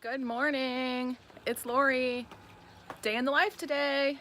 Good morning. It's Lori. Day in the life today.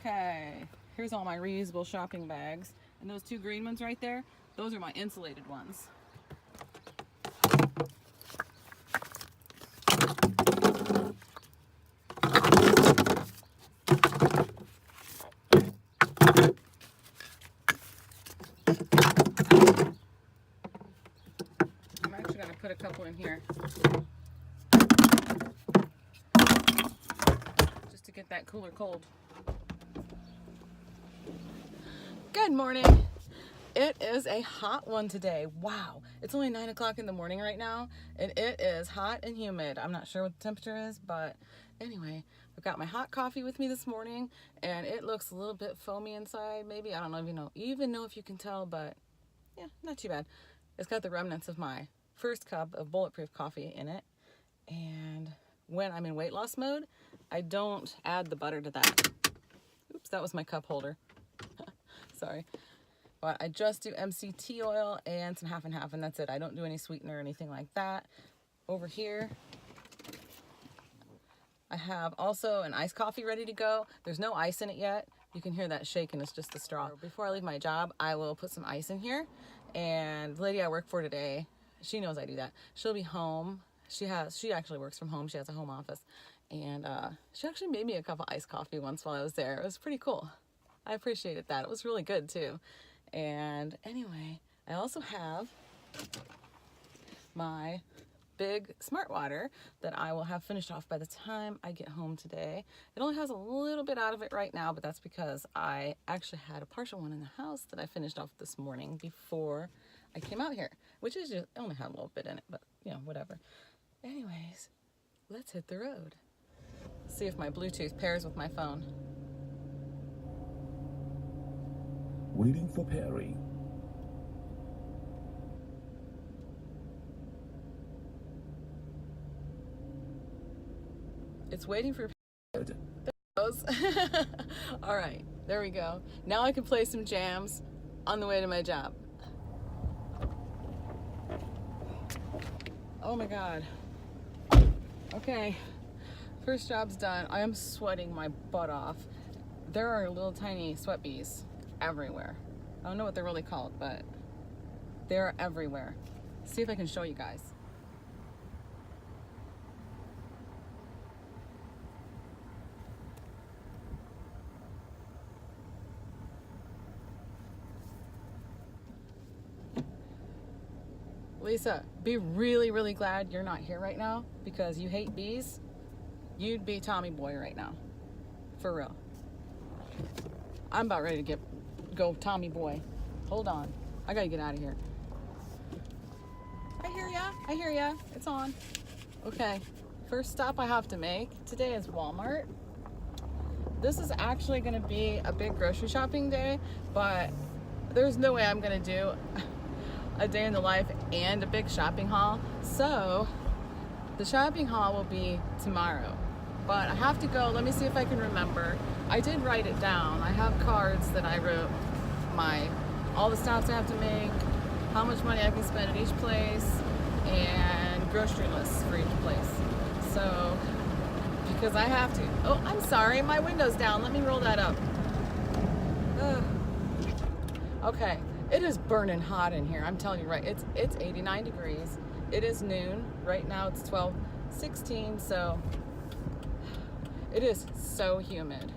Okay, here's all my reusable shopping bags. And those two green ones right there, those are my insulated ones. I'm actually going to put a couple in here just to get that cooler cold. Good morning. It is a hot one today. Wow. It's only 9 o'clock in the morning right now, and it is hot and humid. I'm not sure what the temperature is, but anyway, I've got my hot coffee with me this morning, and it looks a little bit foamy inside, maybe. I don't even know if you can tell, but yeah, not too bad. It's got the remnants of my first cup of bulletproof coffee in it, and when I'm in weight loss mode, I don't add the butter to that. Oops, that was my cup holder. Sorry. But I just do MCT oil and some half and half, and that's it. I don't do any sweetener or anything like that. Over here, I have also an iced coffee ready to go. There's no ice in it yet. You can hear that shaking, it's just the straw. Before I leave my job, I will put some ice in here. And the lady I work for today, she knows I do that. She'll be home. She actually works from home. She has a home office. And she actually made me a cup of iced coffee once while I was there. It was pretty cool. I appreciated that. It was really good too. And anyway, I also have my big smart water that I will have finished off by the time I get home today. It only has a little bit out of it right now, but that's because I actually had a partial one in the house that I finished off this morning before I came out here, which is just, it only had a little bit in it, but you know, whatever. Anyways, let's hit the road. See if my Bluetooth pairs with my phone. Waiting for Perry. It's waiting for Perry. There it goes. All right, there we go. Now I can play some jams on the way to my job. Oh my God. Okay, first job's done. I am sweating my butt off. There are little tiny sweat bees everywhere. I don't know what they're really called, but they're everywhere. See if I can show you guys. Lisa, be really, really glad you're not here right now because you hate bees. You'd be Tommy Boy right now. For real. I'm about ready to go Tommy Boy. Hold on. I gotta get out of here. I hear ya. It's on. Okay. First stop I have to make today is Walmart. This is actually gonna be a big grocery shopping day, but there's no way I'm gonna do a day in the life and a big shopping haul. So the shopping haul will be tomorrow. But I have to go. Let me see if I can remember. I did write it down. I have cards that I wrote all the stops I have to make, how much money I can spend at each place, and grocery lists for each place. So, because I have to. Oh, I'm sorry, my window's down. Let me roll that up. Ugh. Okay, it is burning hot in here. I'm telling you, right? It's 89 degrees. It is noon. Right now it's 12:16, so it is so humid.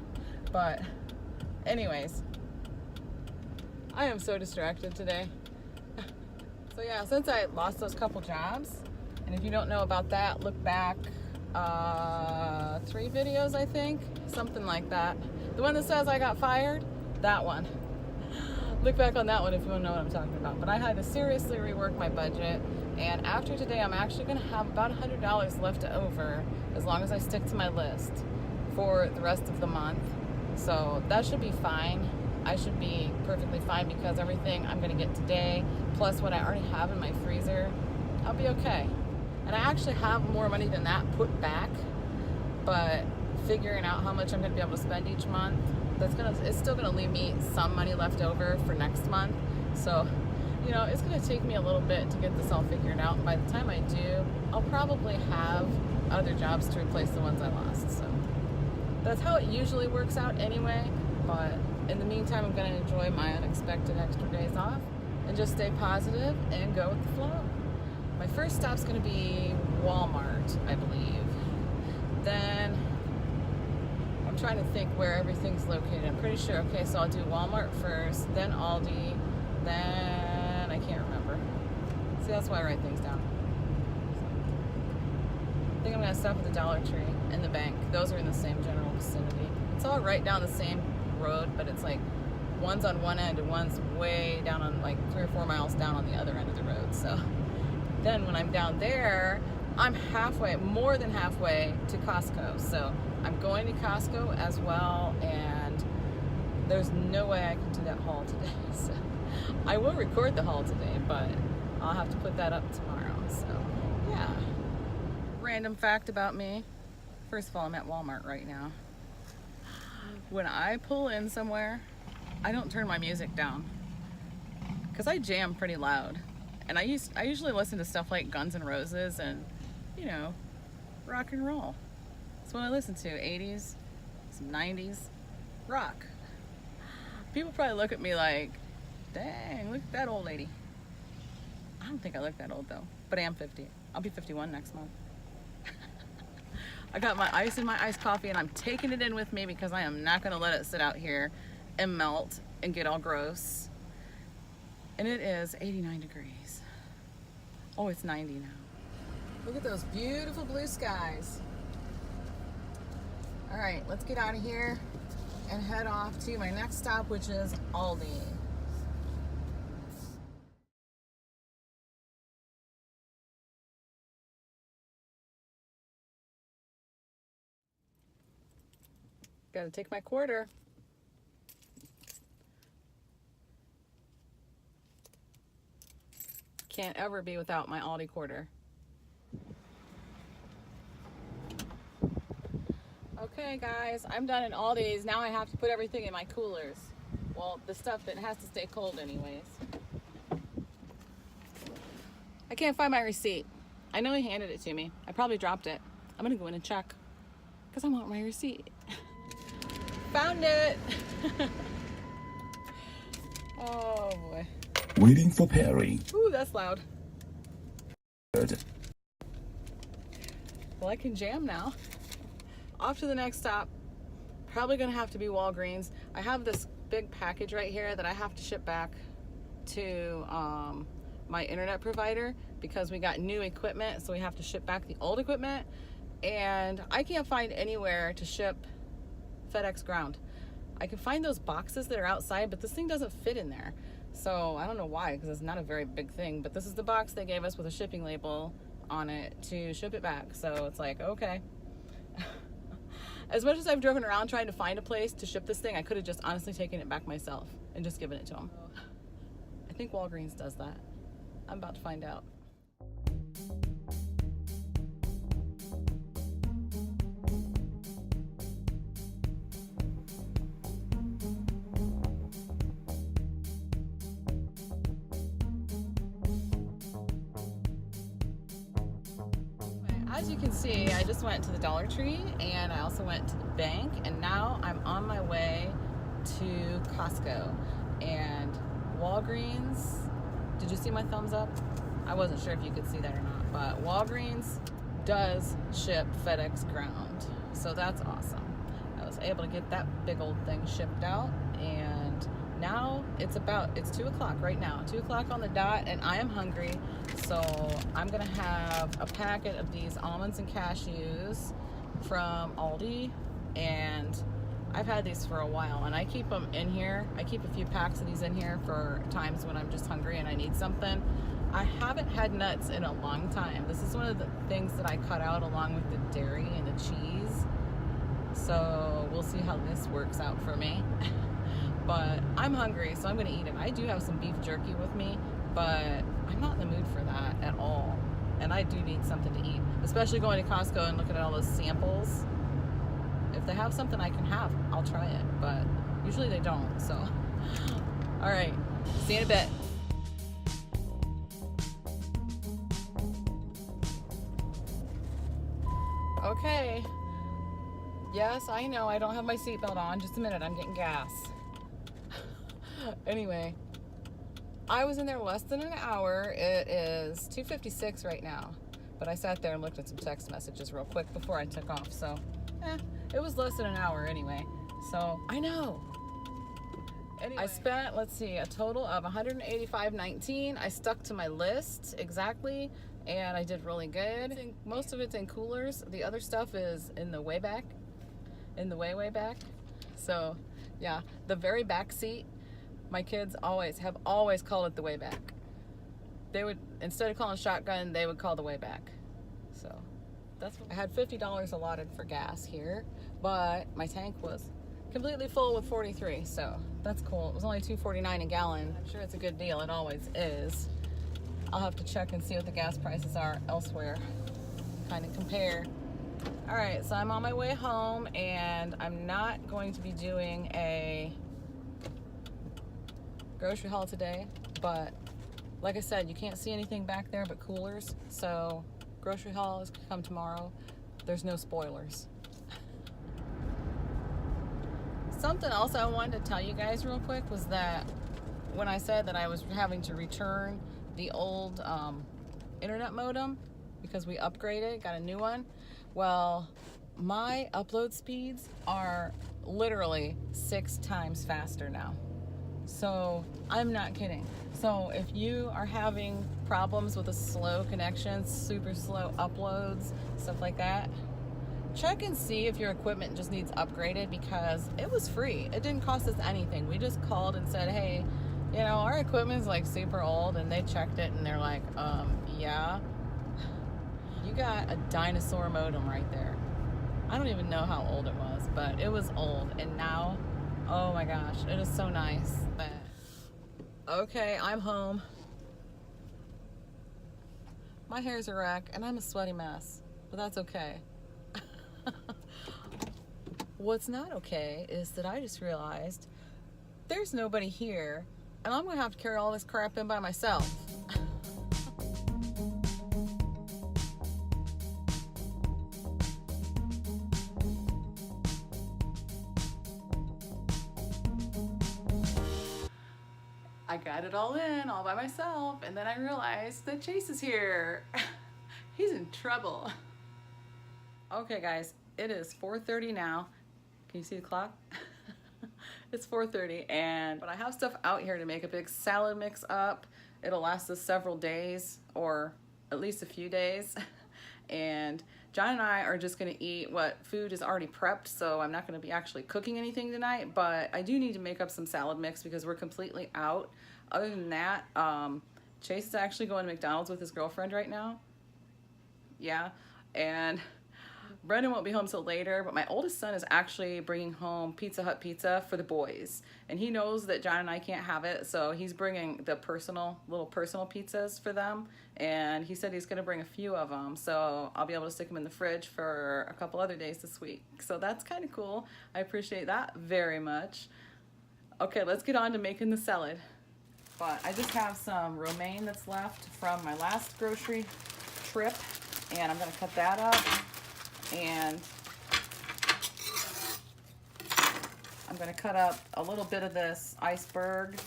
But anyways, I am so distracted today. So yeah, since I lost those couple jobs, and if you don't know about that, look back 3 videos, I think, something like that. The one that says I got fired, that one. Look back on that one if you want to know what I'm talking about. But I had to seriously rework my budget, and after today I'm actually going to have about $100 left over, as long as I stick to my list, for the rest of the month. So that should be fine. I should be perfectly fine because everything I'm gonna get today, plus what I already have in my freezer, I'll be okay. And I actually have more money than that put back, but figuring out how much I'm gonna be able to spend each month, it's still gonna leave me some money left over for next month. So, you know, it's gonna take me a little bit to get this all figured out. And by the time I do, I'll probably have other jobs to replace the ones I lost. So that's how it usually works out anyway. But in the meantime, I'm gonna enjoy my unexpected extra days off and just stay positive and go with the flow. My first stop's gonna be Walmart, I believe. Then I'm trying to think where everything's located. I'm pretty sure. Okay, so I'll do Walmart first, then Aldi, then I can't remember. See, that's why I write things down. I think I'm gonna stop at the Dollar Tree and the bank. Those are in the same general vicinity. It's all right down the same road, but it's like one's on one end and one's way down on like 3 or 4 miles down on the other end of the road. So then when I'm down there, I'm halfway, more than halfway to Costco. So I'm going to Costco as well, and there's no way I can do that haul today. So I will record the haul today, but I'll have to put that up tomorrow. So yeah. Random fact about me. First of all, I'm at Walmart right now. When I pull in somewhere, I don't turn my music down because I jam pretty loud. And I usually listen to stuff like Guns N' Roses and, you know, rock and roll. That's what I listen to. 80s, some 90s, rock. People probably look at me like, dang, look at that old lady. I don't think I look that old though, but I am 50. I'll be 51 next month. I got my ice in my iced coffee and I'm taking it in with me because I am not gonna let it sit out here and melt and get all gross. And it is 89 degrees. Oh, it's 90 now. Look at those beautiful blue skies. All right, let's get out of here and head off to my next stop, which is Aldi. Gotta take my quarter. Can't ever be without my Aldi quarter. Okay guys, I'm done in Aldi's. Now I have to put everything in my coolers. Well, the stuff that has to stay cold anyways. I can't find my receipt. I know he handed it to me. I probably dropped it. I'm gonna go in and check because I want my receipt. Found it. Oh boy. Waiting for Perry. Ooh, that's loud. Good. Well, I can jam now. Off to the next stop. Probably gonna have to be Walgreens. I have this big package right here that I have to ship back to my internet provider because we got new equipment, so we have to ship back the old equipment, and I can't find anywhere to ship FedEx ground. I can find those boxes that are outside, but this thing doesn't fit in there. So I don't know why, because it's not a very big thing, but this is the box they gave us with a shipping label on it to ship it back. So it's like, okay. As much as I've driven around trying to find a place to ship this thing, I could have just honestly taken it back myself and just given it to them. I think Walgreens does that. I'm about to find out. As you can see, I just went to the Dollar Tree and I also went to the bank, and now I'm on my way to Costco and Walgreens. Did you see my thumbs up? I wasn't sure if you could see that or not, but Walgreens does ship FedEx ground, so that's awesome. I was able to get that big old thing shipped out, and now it's 2 o'clock right now, 2 o'clock on the dot, and I am hungry. So I'm gonna have a packet of these almonds and cashews from Aldi, and I've had these for a while, and I keep them in here. I keep a few packs of these in here for times when I'm just hungry and I need something. I haven't had nuts in a long time. This is one of the things that I cut out along with the dairy and the cheese. So we'll see how this works out for me. But I'm hungry, so I'm gonna eat it. I do have some beef jerky with me, but I'm not in the mood for that at all. And I do need something to eat, especially going to Costco and looking at all those samples. If they have something I can have, I'll try it, but usually they don't, so. All right, see you in a bit. Okay. Yes, I know I don't have my seatbelt on. Just a minute, I'm getting gas. Anyway, I was in there less than an hour. It is 2:56 right now, but I sat there and looked at some text messages real quick before I took off, so it was less than an hour anyway. So I know. Anyway, I spent, let's see, a total of $185.19. I stuck to my list exactly, and I did really good. Most of it's in coolers. The other stuff is in the way back, way back. So yeah, the very back seat. My kids have always called it the way back. They would, instead of calling shotgun, they would call the way back. So that's what I had. $50 allotted for gas here, but my tank was completely full with 43, so that's cool. It was only $2.49 a gallon. I'm sure it's a good deal. It always is. I'll have to check and see what the gas prices are elsewhere, kind of compare. All right, so I'm on my way home, and I'm not going to be doing a grocery haul today, but like I said, you can't see anything back there but coolers, so grocery haul is gonna come tomorrow. There's no spoilers. Something else I wanted to tell you guys real quick was that when I said that I was having to return the old internet modem because we upgraded, got a new one, well, my upload speeds are literally 6 times faster now. So I'm not kidding. So if you are having problems with a slow connection, super slow uploads, stuff like that, check and see if your equipment just needs upgraded, because it was free. It didn't cost us anything. We just called and said, hey, you know, our equipment's like super old, and they checked it and they're like, yeah, you got a dinosaur modem right there. I don't even know how old it was, but it was old, and now, oh my gosh, it is so nice. But okay, I'm home. My hair's a wreck and I'm a sweaty mess, but that's okay. What's not okay is that I just realized there's nobody here, and I'm gonna have to carry all this crap in by myself. I got it all in all by myself, and then I realized that Chase is here. He's in trouble. Okay guys, it is 4:30 now. Can you see the clock? It's 4:30, but I have stuff out here to make a big salad mix up. It'll last us several days, or at least a few days. And John and I are just gonna eat what food is already prepped, so I'm not gonna be actually cooking anything tonight, but I do need to make up some salad mix because we're completely out. Other than that, Chase is actually going to McDonald's with his girlfriend right now. Yeah, and Brendan won't be home till later, but my oldest son is actually bringing home Pizza Hut pizza for the boys. And he knows that John and I can't have it, so he's bringing the little personal pizzas for them. And he said he's gonna bring a few of them, so I'll be able to stick them in the fridge for a couple other days this week. So that's kind of cool. I appreciate that very much. Okay, let's get on to making the salad. But I just have some romaine that's left from my last grocery trip, and I'm gonna cut that up. And I'm going to cut up a little bit of this iceberg,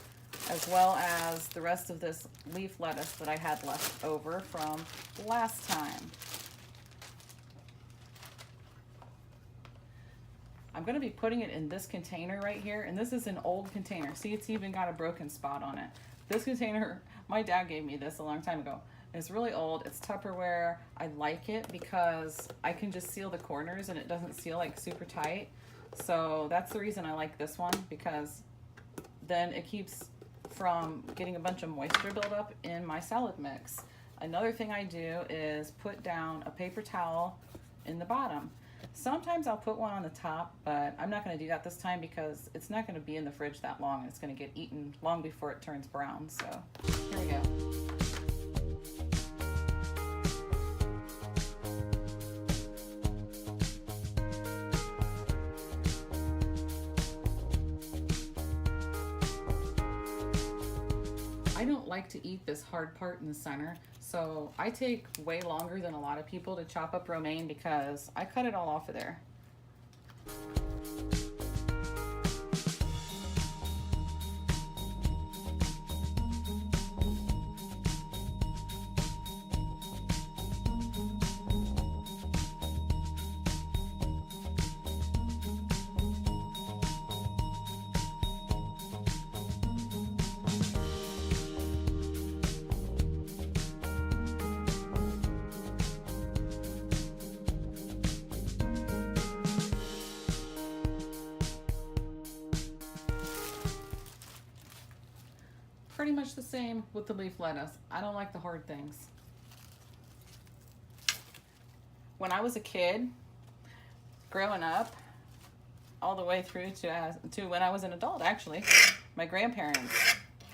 as well as the rest of this leaf lettuce that I had left over from last time. I'm going to be putting it in this container right here, and this is an old container. See, it's even got a broken spot on it. This container, my dad gave me this a long time ago. It's really old. It's Tupperware. I like it because I can just seal the corners and it doesn't seal like super tight. So that's the reason I like this one, because then it keeps from getting a bunch of moisture buildup in my salad mix. Another thing I do is put down a paper towel in the bottom. Sometimes I'll put one on the top, but I'm not going to do that this time because it's not going to be in the fridge that long. It's going to get eaten long before it turns brown. So here we go. I don't like to eat this hard part in the center, so I take way longer than a lot of people to chop up romaine because I cut it all off of there. Pretty much the same with the leaf lettuce. I don't like the hard things. When I was a kid, growing up, all the way through to when I was an adult, actually, my grandparents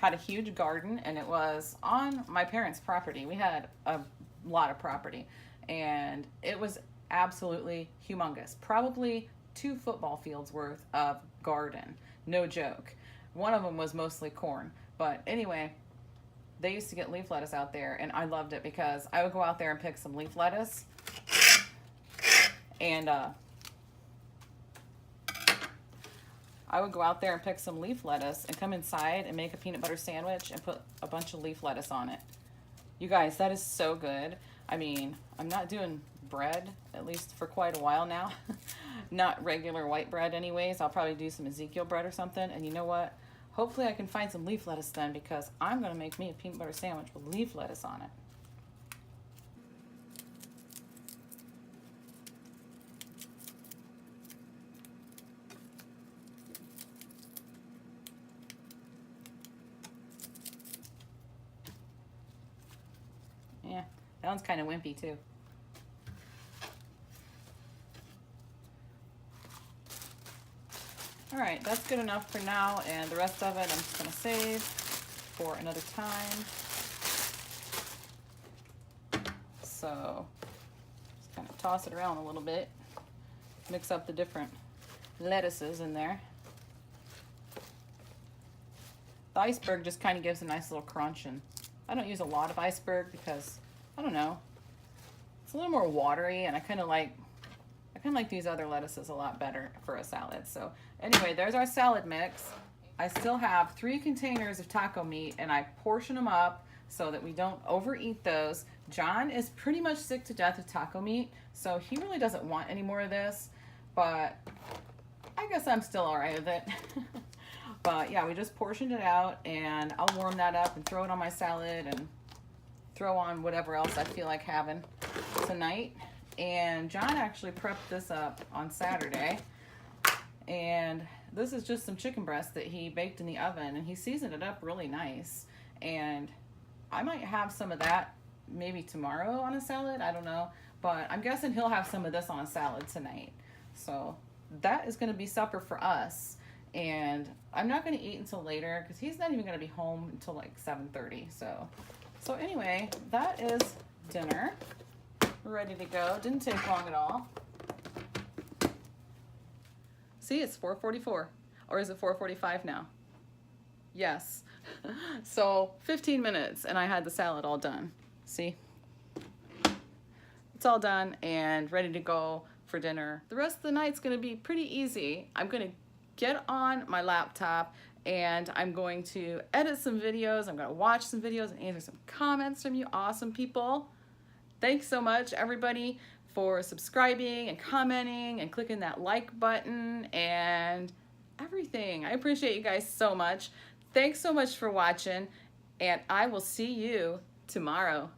had a huge garden, and it was on my parents' property. We had a lot of property, and it was absolutely humongous. Probably 2 football fields worth of garden. No joke. One of them was mostly corn. But anyway, they used to get leaf lettuce out there, and I loved it because I would go out there and pick some leaf lettuce, and I would go out there and pick some leaf lettuce and come inside and make a peanut butter sandwich and put a bunch of leaf lettuce on it. You guys, that is so good. I mean, I'm not doing bread, at least for quite a while now. Not regular white bread anyways. I'll probably do some Ezekiel bread or something, and you know what? Hopefully I can find some leaf lettuce then, because I'm going to make me a peanut butter sandwich with leaf lettuce on it. Yeah, that one's kind of wimpy too. All right, that's good enough for now, and the rest of it I'm just gonna save for another time. So just kind of toss it around a little bit, mix up the different lettuces in there. The iceberg just kind of gives a nice little crunch, and I don't use a lot of iceberg because, I don't know, it's a little more watery, and I kind of like these other lettuces a lot better for a salad. So anyway, there's our salad mix. I still have 3 containers of taco meat, and I portion them up so that we don't overeat those. John is pretty much sick to death of taco meat, so he really doesn't want any more of this, but I guess I'm still all right with it. But yeah, we just portioned it out, and I'll warm that up and throw it on my salad and throw on whatever else I feel like having tonight. And John actually prepped this up on Saturday, and this is just some chicken breast that he baked in the oven, and he seasoned it up really nice. And I might have some of that maybe tomorrow on a salad, I don't know, but I'm guessing he'll have some of this on a salad tonight. So that is going to be supper for us, and I'm not going to eat until later because he's not even going to be home until like 7:30. So anyway, that is dinner. We're ready to go. Didn't take long at all. See, it's 4:44, or is it 4:45 now? Yes. So 15 minutes, and I had the salad all done. See? It's all done and ready to go for dinner. The rest of the night's gonna be pretty easy. I'm gonna get on my laptop and I'm going to edit some videos. I'm gonna watch some videos and answer some comments from you awesome people. Thanks so much, everybody, for subscribing and commenting and clicking that like button and everything. I appreciate you guys so much. Thanks so much for watching, and I will see you tomorrow.